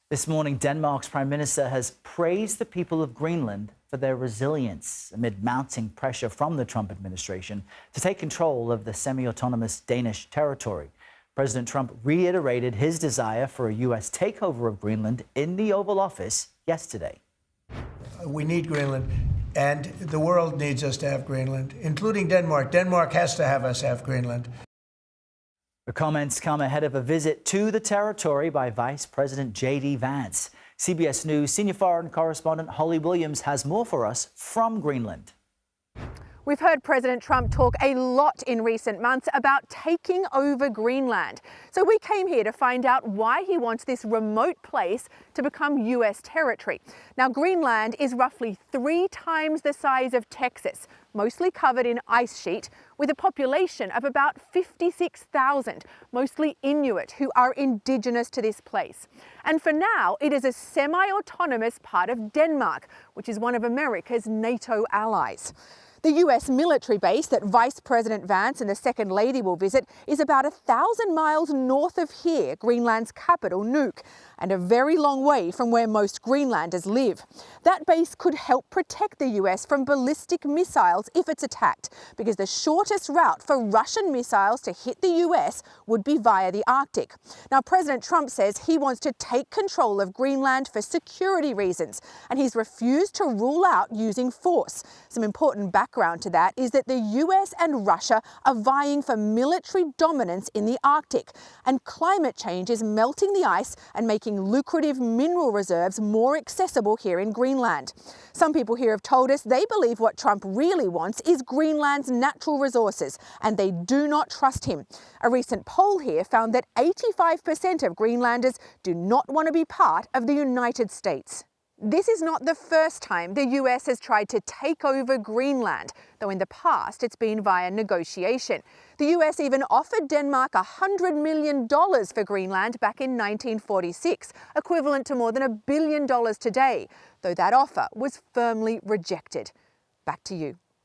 This morning, Denmark's Prime Minister has praised the people of Greenland for their resilience amid mounting pressure from the Trump administration to take control of the semi-autonomous Danish territory. President Trump reiterated his desire for a U.S. takeover of Greenland in the Oval Office yesterday. We need Greenland, and the world needs us to have Greenland, including Denmark. Denmark has to have us have Greenland. The comments come ahead of a visit to the territory by Vice President JD Vance. CBS News senior foreign correspondent Holly Williams has more for us from Greenland. We've heard President Trump talk a lot in recent months about taking over Greenland. So we came here to find out why he wants this remote place to become U.S. territory. Now, Greenland is roughly 3 times the size of Texas, mostly covered in ice sheet, with a population of about 56,000, mostly Inuit, who are indigenous to this place. And for now, it is a semi-autonomous part of Denmark, which is one of America's NATO allies. The U.S. military base that Vice President Vance and the Second Lady will visit is about 1,000 miles north of here, Greenland's capital, Nuuk, and a very long way from where most Greenlanders live. That base could help protect the U.S. from ballistic missiles if it's attacked, because the shortest route for Russian missiles to hit the U.S. would be via the Arctic. Now, President Trump says he wants to take control of Greenland for security reasons, and he's refused to rule out using force. Some important background to that is that the US and Russia are vying for military dominance in the Arctic, and climate change is melting the ice and making lucrative mineral reserves more accessible here in Greenland. Some people here have told us they believe what Trump really wants is Greenland's natural resources, and they do not trust him. A recent poll here found that 85% of Greenlanders do not want to be part of the United States. This is not the first time the US has tried to take over Greenland, though in the past it's been via negotiation. The US even offered Denmark $100 million for Greenland back in 1946, equivalent to more than $1 billion today, though that offer was firmly rejected. Back to you.